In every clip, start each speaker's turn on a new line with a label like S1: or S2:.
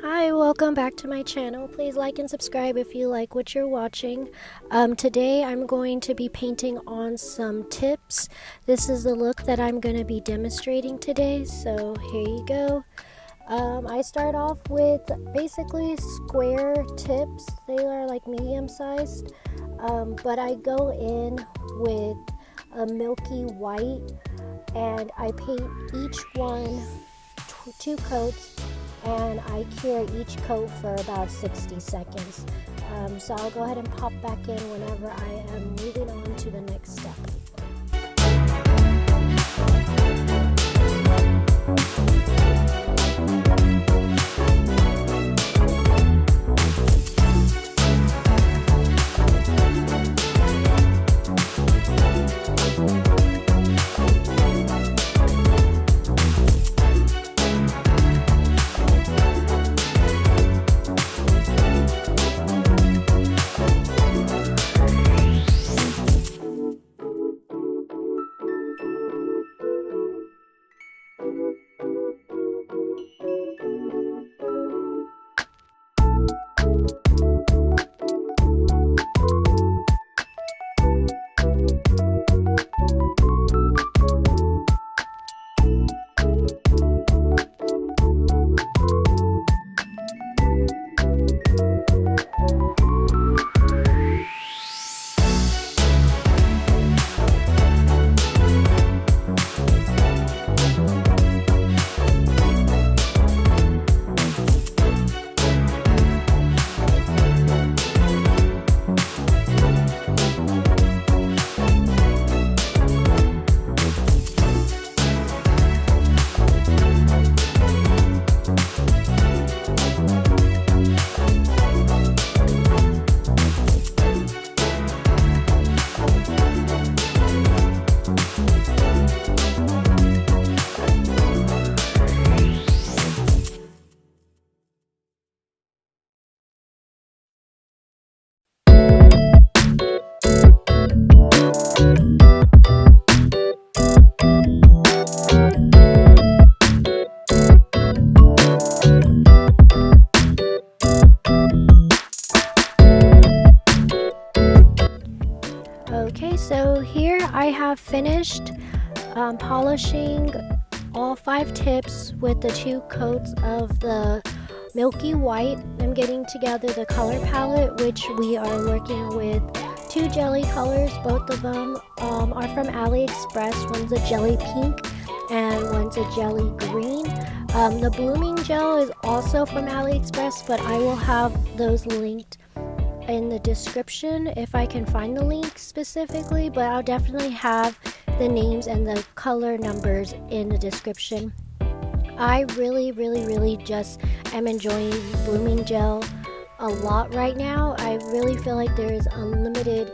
S1: Hi, welcome back to my channel. Please like and subscribe if you like what you're watching. Today I'm going to be painting on some tips. This is the look that I'm going to be demonstrating today, so here you go. I start off with basically square tips. They are like medium sized, but I go in with a milky white and I paint each one two coats, and I cure each coat for about 60 seconds. So I'll go ahead and pop back in whenever I am moving on to the next step. Okay, so here I have finished polishing all 5 tips with the 2 coats of the milky white. I'm getting together the color palette, which we are working with 2 jelly colors. Both of them are from AliExpress. One's a jelly pink and one's a jelly green. The blooming gel is also from AliExpress, but I will have those linked in the description if I can find the link specifically, but I'll definitely have the names and the color numbers in the description. I really just am enjoying blooming gel a lot right now. I really feel like there is unlimited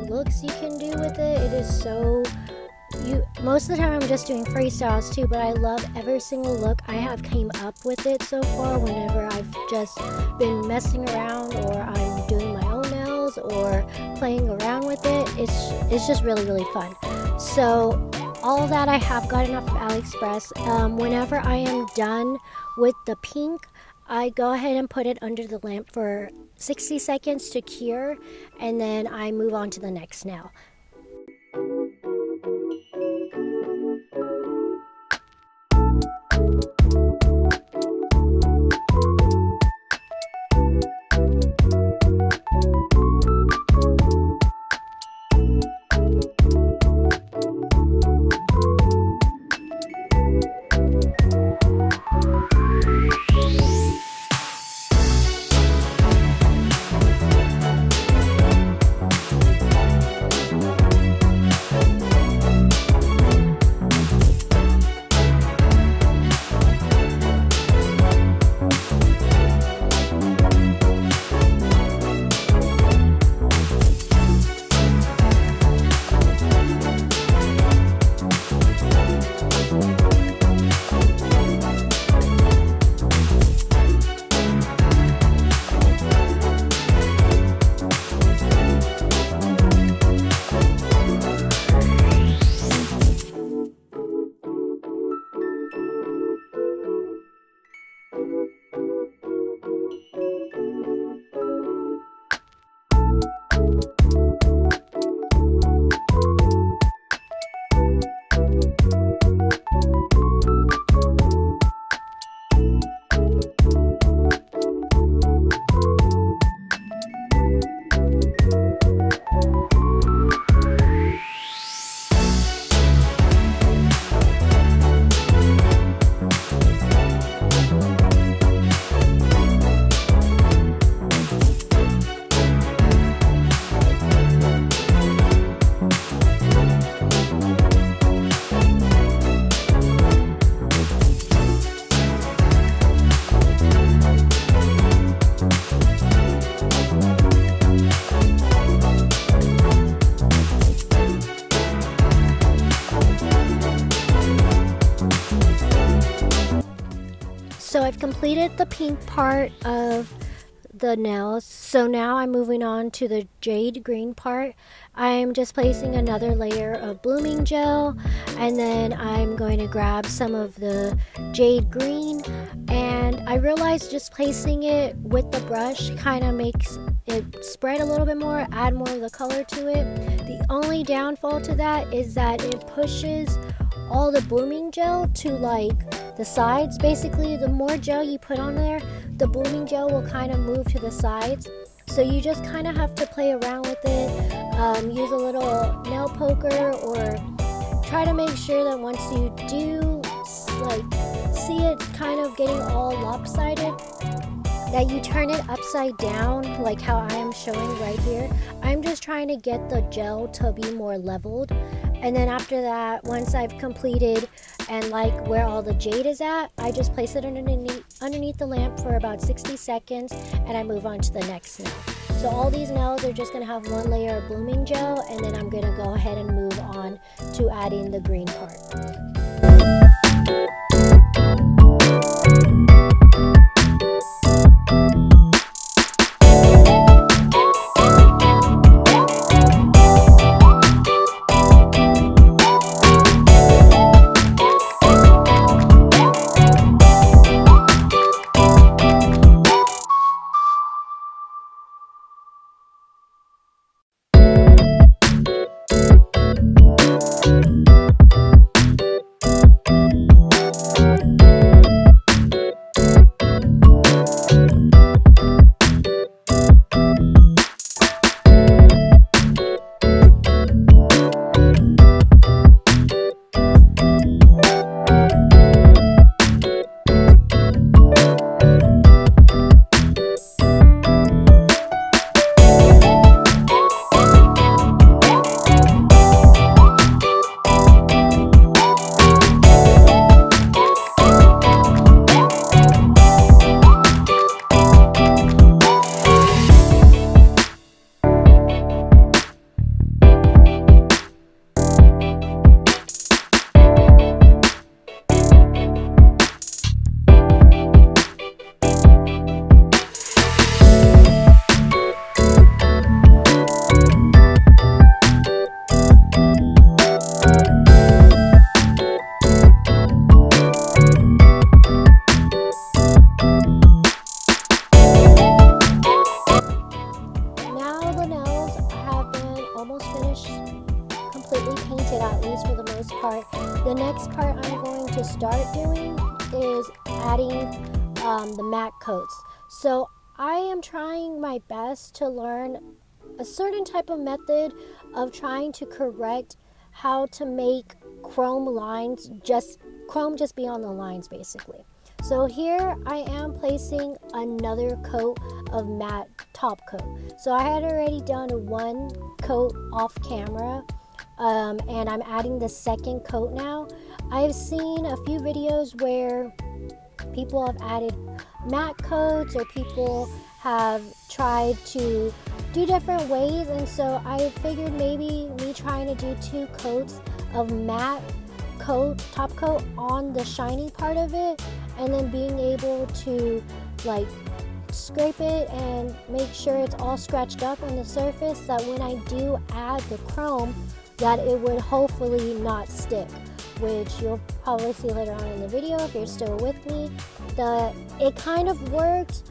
S1: looks you can do with it. It is so most of the time I'm just doing freestyles too, but I love every single look I have came up with it so far. Whenever I've just been messing around or I'm doing my own nails or playing around with it, it's just really fun. So all that I have gotten off of AliExpress. Whenever I am done with the pink, I go ahead and put it under the lamp for 60 seconds to cure, and then I move on to the next nail. completed the pink part of the nails, so now I'm moving on to the jade green part. I'm just placing another layer of blooming gel, and then I'm going to grab some of the jade green, and I realized just placing it with the brush kind of makes it spread a little bit more, add more of the color to it. The only downfall to that is that it pushes all the blooming gel to like the sides. Basically, the more gel you put on there, the blooming gel will kind of move to the sides. So you just kind of have to play around with it, use a little nail poker, or try to make sure that once you do like see it kind of getting all lopsided, that you turn it upside down like how I am showing right here. I'm just trying to get the gel to be more leveled. And then after that, once I've completed and like where all the jade is at, I just place it underneath the lamp for about 60 seconds and I move on to the next nail. So all these nails are just going to have one layer of blooming gel, and then I'm going to go ahead and move on to adding the green part. At least for the most part. The next part I'm going to start doing is adding the matte coats. So I am trying my best to learn a certain type of method of trying to correct how to make chrome just be on the lines basically. So here I am placing another coat of matte top coat. So I had already done one coat off camera, and I'm adding the second coat now. I've seen a few videos where people have added matte coats, or people have tried to do different ways, and so I figured maybe me trying to do 2 coats of matte top coat on the shiny part of it, and then being able to like scrape it and make sure it's all scratched up on the surface, that when I do add the chrome, that it would hopefully not stick, which you'll probably see later on in the video if you're still with me. It kind of worked,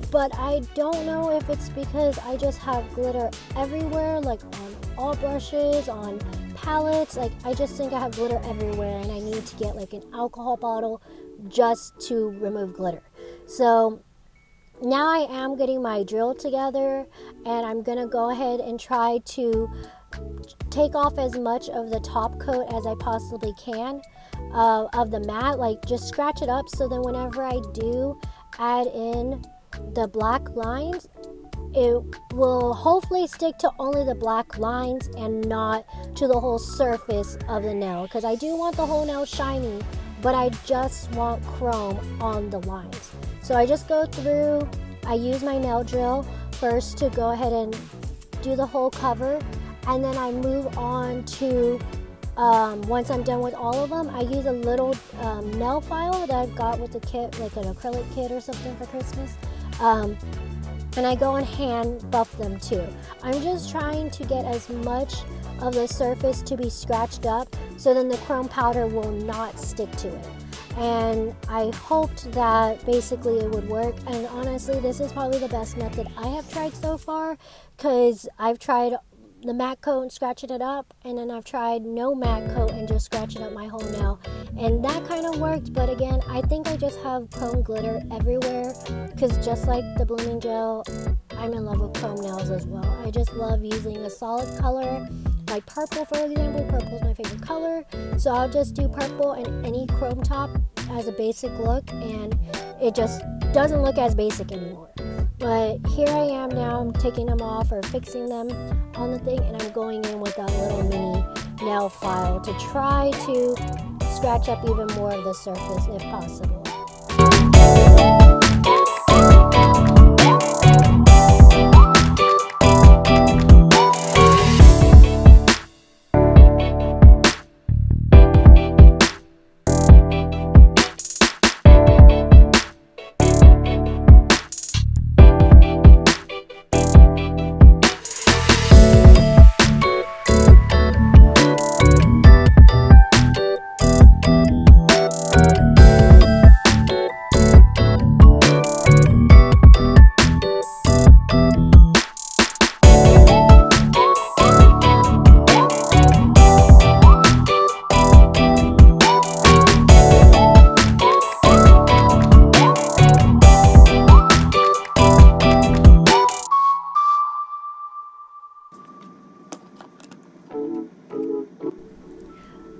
S1: but I don't know if it's because I just have glitter everywhere, like on all brushes, on palettes. Like I just think I have glitter everywhere, and I need to get like an alcohol bottle just to remove glitter. So now I am getting my drill together, and I'm gonna go ahead and try to take off as much of the top coat as I possibly can of the matte, like just scratch it up, so then whenever I do add in the black lines, it will hopefully stick to only the black lines and not to the whole surface of the nail, because I do want the whole nail shiny, but I just want chrome on the lines. So I just go through, I use my nail drill first to go ahead and do the whole cover, and then I move on to Once I'm done with all of them, I use a little nail file that I got with the kit, like an acrylic kit or something for Christmas. And I go and hand buff them too. I'm just trying to get as much of the surface to be scratched up so then the chrome powder will not stick to it. And I hoped that basically it would work, and honestly this is probably the best method I have tried so far, because I've tried the matte coat and scratching it up, and then I've tried no matte coat and just scratching up my whole nail, and that kind of worked. But again, I think I just have chrome glitter everywhere, because just like the blooming gel, I'm in love with chrome nails as well. I just love using a solid color like purple, for example. Purple is my favorite color, so I'll just do purple and any chrome top as a basic look, and it just doesn't look as basic anymore. But here I am now, I'm taking them off or fixing them on the thing, and I'm going in with that little mini nail file to try to scratch up even more of the surface if possible.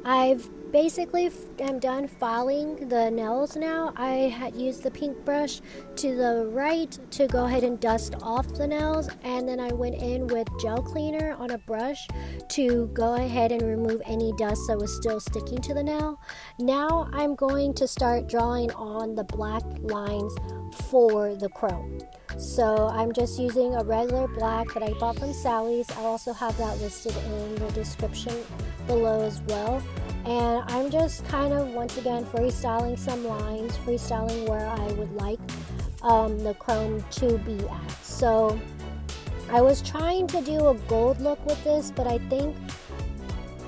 S1: I've basically am done filing the nails now. I had used the pink brush to the right to go ahead and dust off the nails, and then I went in with gel cleaner on a brush to go ahead and remove any dust that was still sticking to the nail. Now I'm going to start drawing on the black lines for the chrome. So I'm just using a regular black that I bought from Sally's. I'll also have that listed in the description below as well. And I'm just kind of, once again, freestyling some lines, freestyling where I would like the chrome to be at. So I was trying to do a gold look with this, but I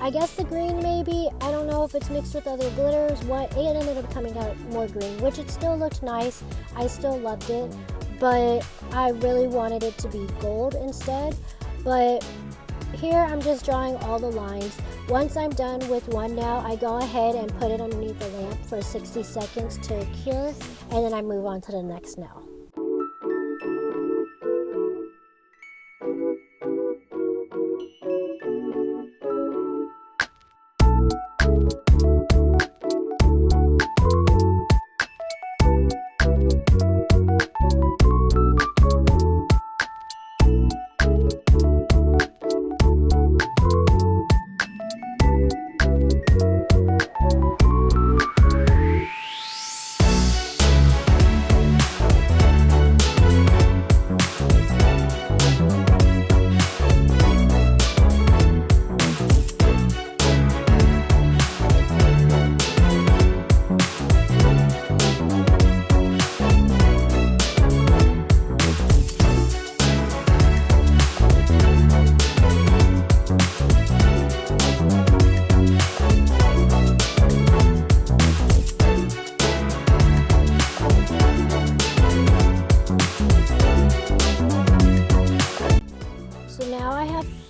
S1: guess the green maybe, I don't know if it's mixed with other glitters, it ended up coming out more green, which it still looked nice. I still loved it, but I really wanted it to be gold instead. But here I'm just drawing all the lines. Once I'm done with one nail, I go ahead and put it underneath the lamp for 60 seconds to cure, and then I move on to the next nail.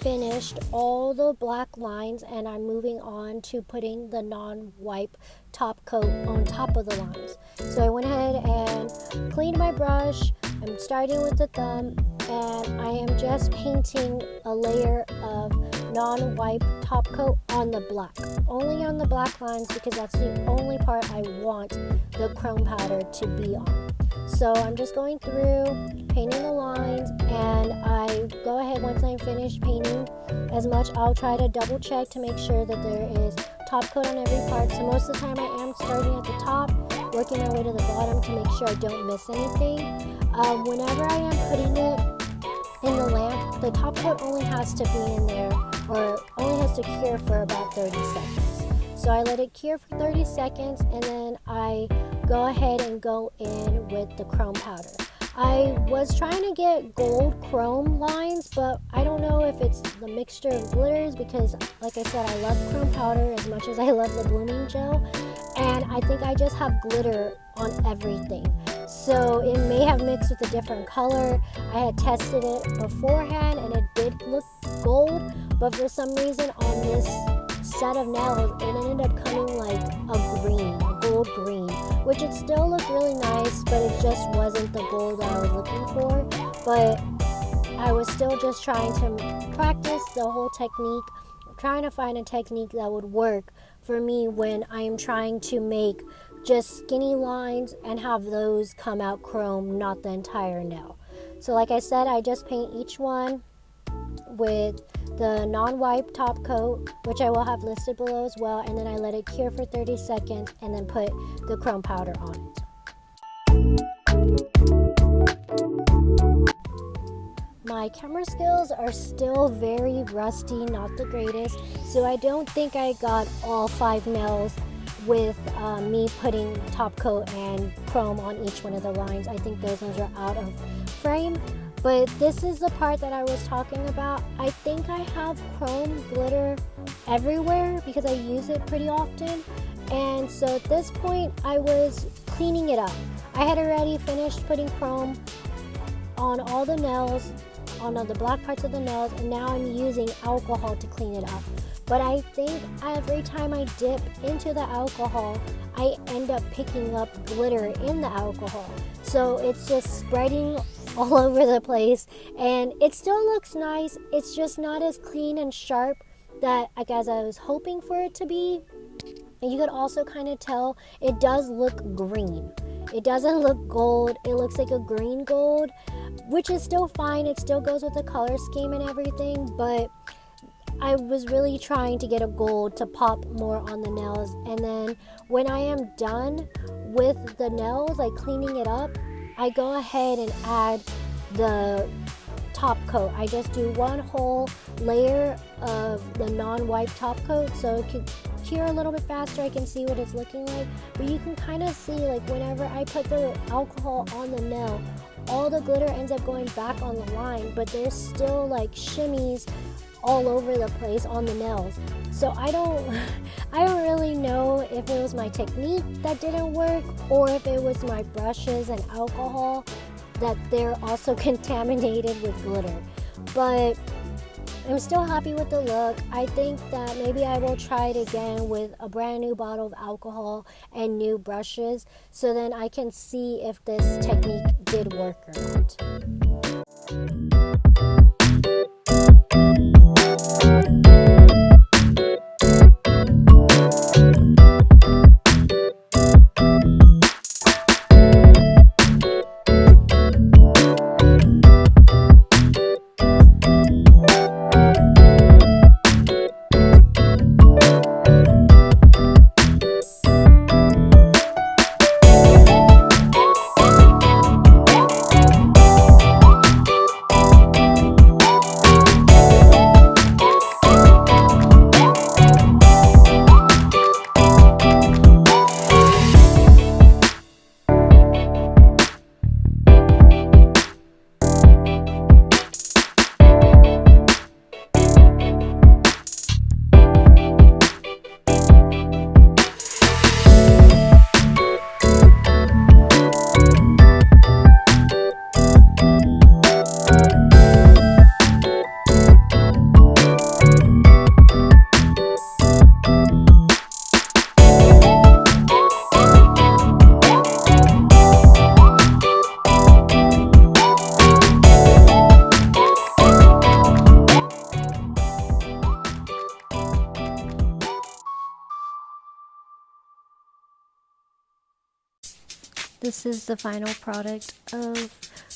S1: Finished all the black lines, and I'm moving on to putting the non-wipe top coat on top of the lines. So I went ahead and cleaned my brush. I'm starting with the thumb, and I am just painting a layer of non-wipe top coat on the black. Only on the black lines, because that's the only part I want the chrome powder to be on. So I'm just going through painting the lines, and I go ahead, once I'm finished painting as much, I'll try to double check to make sure that there is top coat on every part. So most of the time I am starting at the top, working my way to the bottom to make sure I don't miss anything. Whenever I am putting it in the lamp, the top coat only has to be in there or only has to cure for about 30 seconds. So I let it cure for 30 seconds and then I go ahead and go in with the chrome powder. I was trying to get gold chrome lines, but I don't know if it's the mixture of glitters because, like I said, I love chrome powder as much as I love the blooming gel, and I think I just have glitter on everything. So it may have mixed with a different color. I had tested it beforehand and it did look gold, but for some reason on this set of nails, it ended up coming like a gold green, which it still looked really nice, but it just wasn't the gold that I was looking for. But I was still just trying to practice the whole technique, trying to find a technique that would work for me when I am trying to make just skinny lines and have those come out chrome, not the entire nail. So like I said, I just paint each one with the non-wipe top coat, which I will have listed below as well, and then I let it cure for 30 seconds and then put the chrome powder on it. My camera skills are still very rusty, not the greatest, so I don't think I got all 5 nails with me putting top coat and chrome on each one of the lines. I think those ones are out of frame. But this is the part that I was talking about. I think I have chrome glitter everywhere because I use it pretty often. And so at this point, I was cleaning it up. I had already finished putting chrome on all the nails, on the black parts of the nails, and now I'm using alcohol to clean it up. But I think every time I dip into the alcohol, I end up picking up glitter in the alcohol. So it's just spreading all over the place, and it still looks nice. It's just not as clean and sharp that I guess I was hoping for it to be. And you could also kind of tell it does look green. It doesn't look gold. It looks like a green gold, which is still fine. It still goes with the color scheme and everything, but I was really trying to get a gold to pop more on the nails. And then when I am done with the nails, like cleaning it up, I go ahead and add the top coat. I just do one whole layer of the non-wipe top coat so it can cure a little bit faster. I can see what it's looking like, but you can kind of see, like, whenever I put the alcohol on the nail, all the glitter ends up going back on the line, but there's still like shimmies all over the place on the nails. So I don't really know if it was my technique that didn't work or if it was my brushes and alcohol that they're also contaminated with glitter. But I'm still happy with the look. I think that maybe I will try it again with a brand new bottle of alcohol and new brushes, so then I can see if this technique did work or not. This is the final product of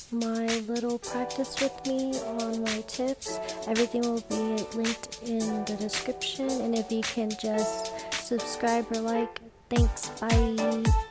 S1: my little practice with me on my tips. Everything will be linked in the description, and if you can just subscribe or like, thanks, bye.